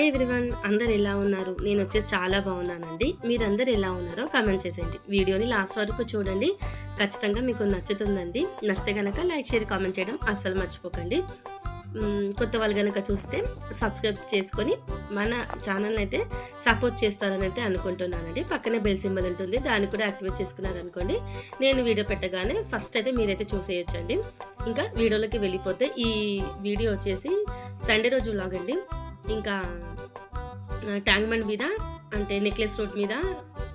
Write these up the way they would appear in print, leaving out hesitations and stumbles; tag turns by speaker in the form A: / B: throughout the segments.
A: Hi everyone, అందరు ఎలా ఉన్నారు? నేను వచ్చేసి చాలా బాగున్నానండి. మీరందరు ఎలా ఉన్నారో కామెంట్ చేసేయండి. వీడియోని లాస్ట్ వరకు చూడండి, ఖచ్చితంగా మీకు నచ్చుతుందండి. నచ్చితే కనుక లైక్, షేర్, కామెంట్ చేయడం అస్సలు మర్చిపోకండి. కొత్త వాళ్ళు కనుక చూస్తే సబ్స్క్రైబ్ చేసుకొని మన ఛానల్ అయితే సపోర్ట్ చేస్తారని అయితే అనుకుంటున్నానండి. పక్కనే బెల్ సింబల్ ఉంటుంది, దాన్ని కూడా యాక్టివేట్ చేసుకున్నారనుకోండి, నేను వీడియో పెట్టగానే ఫస్ట్ అయితే మీరైతే చూసేయొచ్చండి. ఇంకా వీడియోలోకి వెళ్ళిపోతే, ఈ వీడియో వచ్చేసి సండే రోజు వ్లాగ్ అండి. ఇంకా ట్యాంక్ బండ్ మీద అంటే నెక్లెస్ రోడ్ మీద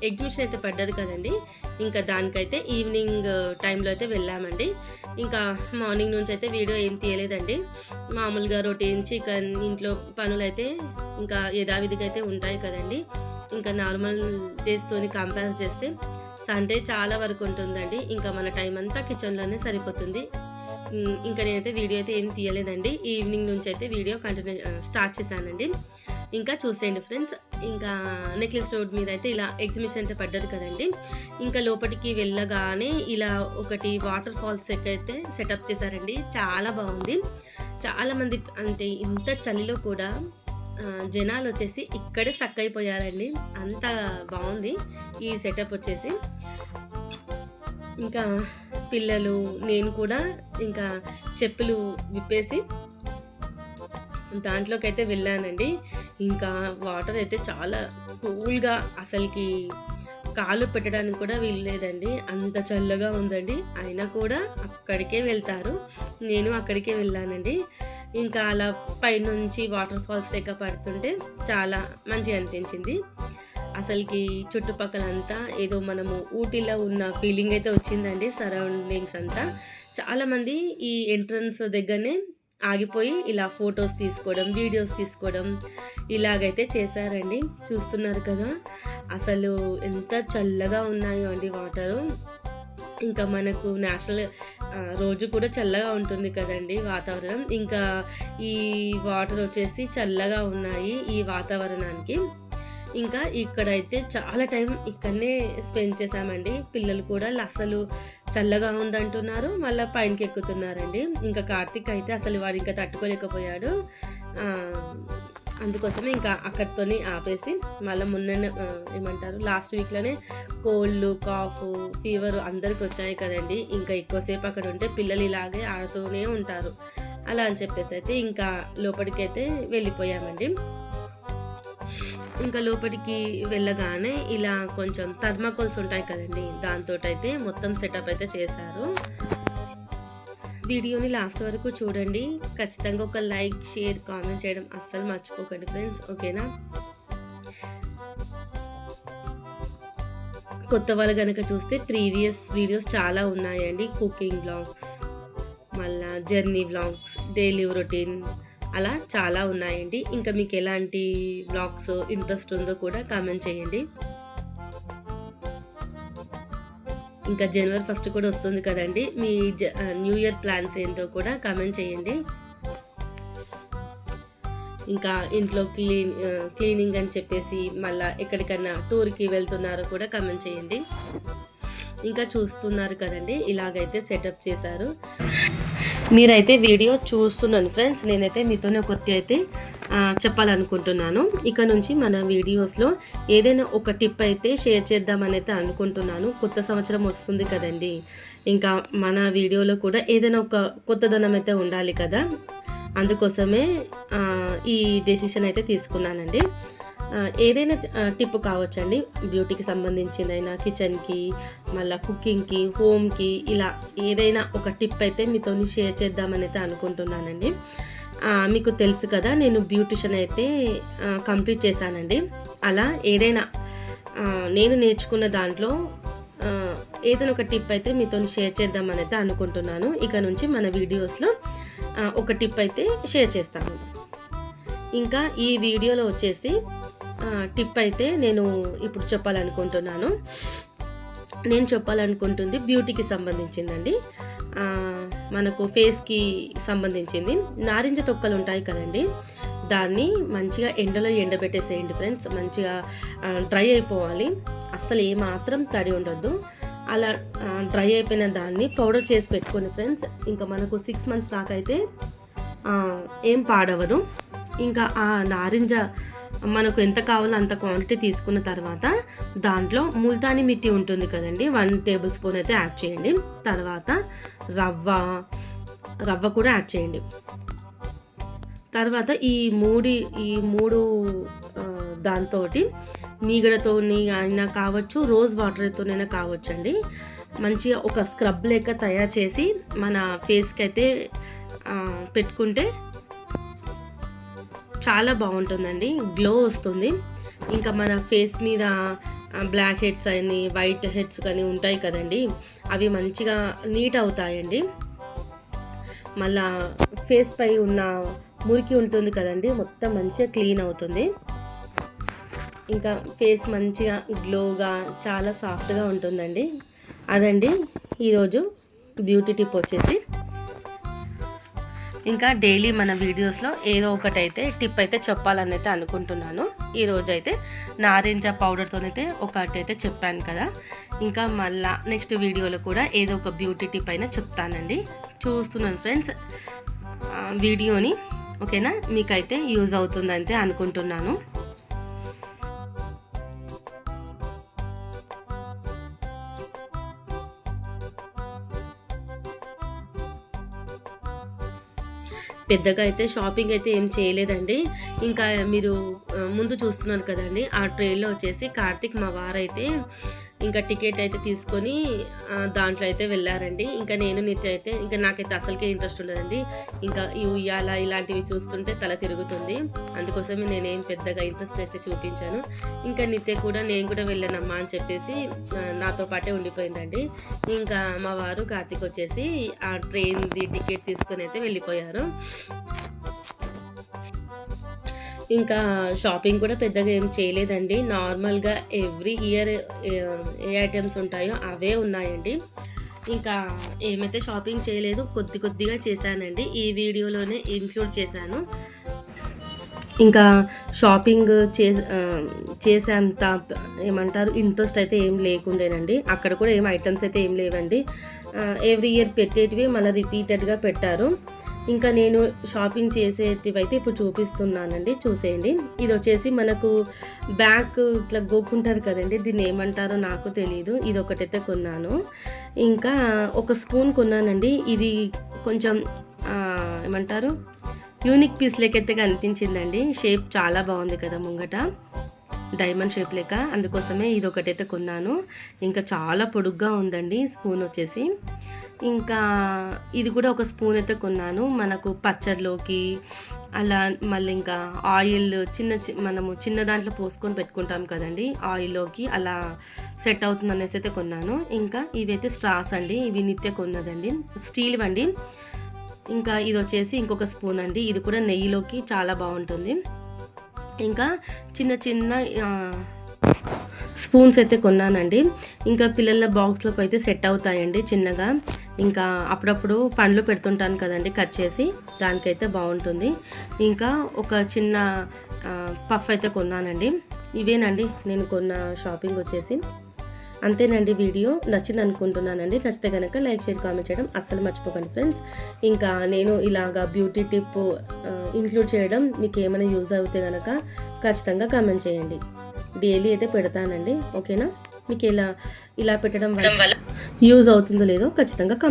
A: ఎగ్జిబిషన్ అయితే పడ్డది కదండి. ఇంకా దానికైతే ఈవినింగ్ టైంలో అయితే వెళ్ళామండి. ఇంకా మార్నింగ్ నుంచి అయితే వీడియో ఏం తీయలేదండి. మామూలుగా రొటీన్ చికెన్ ఇంట్లో పనులు అయితే ఇంకా యథావిధిగా అయితే ఉంటాయి కదండి. ఇంకా నార్మల్ డేస్తోని కంపేర్ చేస్తే సండే చాలా వరకు ఉంటుందండి. ఇంకా మన టైం అంతా కిచెన్లోనే సరిపోతుంది. ఇంకా నేనైతే వీడియో అయితే ఏం తీయలేదండి. ఈవినింగ్ నుంచి అయితే వీడియో స్టార్ట్ చేశానండి. ఇంకా చూసేయండి ఫ్రెండ్స్. ఇంకా నెక్లెస్ రోడ్ మీద అయితే ఇలా ఎగ్జిబిషన్ అయితే పడ్డది కదండి. ఇంకా లోపలికి వెళ్ళగానే ఇలా ఒకటి వాటర్ ఫాల్స్ అయితే సెటప్ చేశారండి. చాలా బాగుంది. చాలామంది అంటే ఇంత చలిలో కూడా జనాలు వచ్చేసి ఇక్కడే స్ట్రక్ అయిపోయారండి. అంత బాగుంది ఈ సెటప్ వచ్చేసి. ఇంకా పిల్లలు, నేను కూడా ఇంకా చెప్పులు విప్పేసి దాంట్లోకి అయితే వెళ్ళానండి. ఇంకా వాటర్ అయితే చాలా కూల్గా, అసలుకి కాళ్ళు పెట్టడానికి కూడా వీల్లేదండి, అంత చల్లగా ఉందండి. అయినా కూడా అక్కడికే వెళ్తారు, నేను అక్కడికే వెళ్ళానండి. ఇంకా అలా పైనుంచి వాటర్ ఫాల్స్ లెక్క పడుతుంటే చాలా మంచిగా అనిపించింది. అసలుకి చుట్టుపక్కలంతా ఏదో మనము ఊటీలో ఉన్న ఫీలింగ్ అయితే వచ్చిందండి. సరౌండింగ్స్ అంతా చాలామంది ఈ ఎంట్రన్స్ దగ్గరనే ఆగిపోయి ఇలా ఫొటోస్ తీసుకోవడం, వీడియోస్ తీసుకోవడం ఇలాగైతే చేశారండి. చూస్తున్నారు కదా, అసలు ఎంత చల్లగా ఉన్నాయో అండి వాటరు. ఇంకా మనకు నేషనల్ రోజు కూడా చల్లగా ఉంటుంది కదండి వాతావరణం. ఇంకా ఈ వాటర్ వచ్చేసి చల్లగా ఉన్నాయి ఈ వాతావరణానికి. ఇంకా ఇక్కడైతే చాలా టైం ఇక్కడనే స్పెండ్ చేశామండి. పిల్లలు కూడా అసలు చల్లగా ఉందంటున్నారు, మళ్ళీ పైనకి ఎక్కుతున్నారండి. ఇంకా కార్తీక్ అయితే అసలు వాడు ఇంకా తట్టుకోలేకపోయాడు. అందుకోసమే ఇంకా అక్కడితోనే ఆపేసి మళ్ళీ మొన్న ఏమంటారు లాస్ట్ వీక్లోనే కోల్డ్, కాఫ్, ఫీవర్ అందరికి వచ్చాయి కదండి. ఇంకా ఎక్కువసేపు అక్కడ ఉంటే పిల్లలు ఇలాగే ఆడుతూనే ఉంటారు. అలా అని చెప్పేసి అయితే ఇంకా లోపలికైతే వెళ్ళిపోయామండి. ఇంకా లోపలికి వెళ్ళగానే ఇలా కొంచెం థర్మాకోల్స్ ఉంటాయి కదండి, దాంతో అయితే మొత్తం సెటప్ అయితే చేశారు. వీడియోని లాస్ట్ వరకు చూడండి, ఖచ్చితంగా ఒక లైక్, షేర్, కామెంట్ చేయడం అస్సలు మర్చిపోకండి ఫ్రెండ్స్, ఓకేనా? కొత్త వాళ్ళు కనుక చూస్తే ప్రీవియస్ వీడియోస్ చాలా ఉన్నాయండి. కుకింగ్ వ్లాగ్స్, మళ్ళా జర్నీ వ్లాగ్స్, డైలీ రొటీన్, అలా చాలా ఉన్నాయండి. ఇంకా మీకు ఎలాంటి వ్లాగ్స్ ఇంట్రెస్ట్ ఉందో కూడా కామెంట్ చేయండి. ఇంకా January 1 కూడా వస్తుంది కదండి, మీ న్యూ ఇయర్ ప్లాన్స్ ఏంటో కూడా కామెంట్ చేయండి. ఇంకా ఇంట్లో క్లీనింగ్ అని చెప్పేసి మళ్ళీ ఎక్కడికన్నా టూర్కి వెళ్తున్నారో కూడా కామెంట్ చేయండి. ఇంకా చూస్తున్నారు కదండి, ఇలాగైతే సెటప్ చేశారు. మీరైతే వీడియో చూస్తున్నాను ఫ్రెండ్స్, నేనైతే మీతోనే ఒకటి అయితే చెప్పాలనుకుంటున్నాను. ఇక నుంచి మన వీడియోస్లో ఏదైనా ఒక టిప్ అయితే షేర్ చేద్దామని అయితే అనుకుంటున్నాను. కొత్త సంవత్సరం వస్తుంది కదండి, ఇంకా మన వీడియోలో కూడా ఏదైనా ఒక కొత్తదనం అయితే ఉండాలి కదా. అందుకోసమే ఈ డెసిషన్ అయితే తీసుకున్నానండి. ఏదైనా టిప్ కావచ్చండి, బ్యూటీకి సంబంధించిందైనా, కిచెన్కి, మళ్ళీ కుకింగ్కి, హోమ్కి, ఇలా ఏదైనా ఒక టిప్ అయితే మీతో షేర్ చేద్దామని అయితే అనుకుంటున్నానండి. మీకు తెలుసు కదా, నేను బ్యూటిషియన్ అయితే కంప్లీట్ చేశానండి. అలా ఏదైనా నేను నేర్చుకున్న దాంట్లో ఏదైనా ఒక టిప్ అయితే మీతో షేర్ చేద్దామని అయితే అనుకుంటున్నాను. ఇక నుంచి మన వీడియోస్లో ఒక టిప్ అయితే షేర్ చేస్తాను. ఇంకా ఈ వీడియోలో వచ్చేసి టిప్ అయితే నేను ఇప్పుడు చెప్పాలనుకుంటున్నాను. నేను చెప్పాలనుకుంటుంది బ్యూటీకి సంబంధించిందండి. మనకు ఫేస్కి సంబంధించింది. నారింజ తొక్కలు ఉంటాయి కదండి, దాన్ని మంచిగా ఎండలో ఎండబెట్టేసేయండి ఫ్రెండ్స్. మంచిగా డ్రై అయిపోవాలి, అస్సలు ఏమాత్రం తడి ఉండొద్దు. అలా డ్రై అయిపోయిన దాన్ని పౌడర్ చేసి పెట్టుకోండి ఫ్రెండ్స్. ఇంకా మనకు 6 months దాకా అయితే ఏం పాడవదు. ఇంకా ఆ నారింజ మనకు ఎంత కావాలో అంత క్వాంటిటీ తీసుకున్న తర్వాత దాంట్లో ముల్తానీ మిట్టి ఉంటుంది కదండి, 1 టేబుల్ స్పూన్ అయితే యాడ్ చేయండి. తర్వాత రవ్వ కూడా యాడ్ చేయండి. తర్వాత ఈ మూడు దాంతో మీగడతోని అయినా కావచ్చు, రోజ్ వాటర్తోనైనా కావచ్చు అండి, మంచిగా ఒక స్క్రబ్ లెక్క తయారు చేసి మన ఫేస్కి అయితే పెట్టుకుంటే చాలా బాగుంటుందండి, గ్లో వస్తుంది. ఇంకా మన ఫేస్ మీద బ్లాక్ హెడ్స్ అని వైట్ హెడ్స్ కానీ ఉంటాయి కదండి, అవి మంచిగా నీట్ అవుతాయండి. మళ్ళా ఫేస్ పై ఉన్న మురికి ఉంటుంది కదండి, మొత్తం మంచిగా క్లీన్ అవుతుంది. ఇంకా ఫేస్ మంచిగా గ్లోగా చాలా సాఫ్ట్గా ఉంటుందండి. అదండి ఈరోజు బ్యూటీ టిప్ వచ్చేసి. ఇంకా డైలీ మన వీడియోస్లో ఏదో ఒకటైతే టిప్ అయితే చెప్పాలని అయితే అనుకుంటున్నాను. ఈరోజు అయితే నారింజ పౌడర్తోనైతే ఒకటైతే చెప్పాను కదా, ఇంకా మళ్ళా నెక్స్ట్ వీడియోలో కూడా ఏదో ఒక బ్యూటీ టిప్ అయినా చెప్తానండి. చూస్తున్నాను ఫ్రెండ్స్ వీడియోని, ఓకేనా? మీకైతే యూజ్ అవుతుందంటే అనుకుంటున్నాను. పెద్దగా అయితే షాపింగ్ అయితే ఏం చేయలేదండి. ఇంకా మీరు ముందు చూస్తున్నారు కదండి, ఆ ట్రైన్లో వచ్చేసి కార్తీక్ మా వారైతే ఇంకా టికెట్ అయితే తీసుకొని దాంట్లో అయితే వెళ్ళారండి. ఇంకా నేను నిత్య అయితే ఇంకా నాకైతే అసలుకే ఇంట్రెస్ట్ ఉండదండి, ఇంకా ఈ ఉయ్యాల ఇలాంటివి చూస్తుంటే తల తిరుగుతుంది, అందుకోసమే నేనేం పెద్దగా ఇంట్రెస్ట్ అయితే చూపించాను. ఇంకా నిత్య కూడా నేను కూడా వెళ్ళానమ్మా అని చెప్పేసి నాతో పాటే ఉండిపోయిందండి. ఇంకా మా వారు కార్తీక్ వచ్చేసి ఆ ట్రైన్ది టికెట్ తీసుకొని అయితే వెళ్ళిపోయారు. ఇంకా షాపింగ్ కూడా పెద్దగా ఏం చేయలేదండి, నార్మల్గా ఎవ్రీ ఇయర్ ఏ ఐటమ్స్ ఉంటాయో అవే ఉన్నాయండి. ఇంకా ఏమైతే షాపింగ్ చేయలేదు, కొద్దిగా చేశానండి, ఈ వీడియోలోనే ఇంక్లూడ్ చేశాను. ఇంకా షాపింగ్ చేసేంత ఏమంటారు ఇంట్రెస్ట్ అయితే ఏం లేకుండేనండి. అక్కడ కూడా ఏం ఐటమ్స్ అయితే ఏం లేవండి, ఎవ్రీ ఇయర్ పెట్టేటివి మళ్ళీ రిపీటెడ్గా పెట్టారు. ఇంకా నేను షాపింగ్ చేసేటివైతే ఇప్పుడు చూపిస్తున్నానండి, చూసేయండి. ఇది వచ్చేసి మనకు బ్యాక్ ఇట్లా గోక్కుంటారు కదండి, దీన్ని ఏమంటారో నాకు తెలియదు. ఇది ఒకటైతే కొన్నాను. ఇంకా ఒక స్పూన్ కొన్నానండి, ఇది కొంచెం ఏమంటారు యూనిక్ పీస్ లెక్కైతే కనిపించిందండి. షేప్ చాలా బాగుంది కదా, ముంగట డైమండ్ షేప్ లెక్క, అందుకోసమే ఇది ఒకటైతే కొన్నాను. ఇంకా చాలా పొడుగ్గా ఉందండి స్పూన్ వచ్చేసి. ఇంకా ఇది కూడా ఒక స్పూన్ అయితే కొన్నాను, మనకు పచ్చడిలోకి అలా, మళ్ళీ ఇంకా ఆయిల్ మనము చిన్న దాంట్లో పోసుకొని పెట్టుకుంటాం కదండి, ఆయిల్లోకి అలా సెట్ అవుతుంది అనేసి అయితే కొన్నాను. ఇంకా ఇవైతే స్ట్రాస్ అండి, ఇవి నిత్య కొన్నదండి, స్టీల్ అండి. ఇంకా ఇది వచ్చేసి ఇంకొక స్పూన్ అండి, ఇది కూడా నెయ్యిలోకి చాలా బాగుంటుంది. ఇంకా చిన్న స్పూన్స్ అయితే కొన్నానండి. ఇంకా పిల్లల బాక్స్లోకి అయితే సెట్ అవుతాయండి చిన్నగా. ఇంకా అప్పుడప్పుడు పండ్లు పెడుతుంటాను కదండి కట్ చేసి, దానికైతే బాగుంటుంది. ఇంకా ఒక చిన్న పఫ్ అయితే కొన్నానండి. ఇవేనండి నేను కొన్న షాపింగ్ వచ్చేసి. అంతేనండి, వీడియో నచ్చింది అనుకుంటున్నానండి. నచ్చితే కనుక లైక్, షేర్, కామెంట్ చేయడం అస్సలు మర్చిపోకండి ఫ్రెండ్స్. ఇంకా నేను ఇలాగా బ్యూటీ టిప్ ఇంక్లూడ్ చేయడం మీకు ఏమైనా యూజ్ అవుతే కనుక ఖచ్చితంగా కామెంట్ చేయండి. డైలీ అయితే పెడతానండి, ఓకేనా? మీకు ఇలా పెట్టడం వల్ల యూజ్ అవుతుందో లేదో ఖచ్చితంగా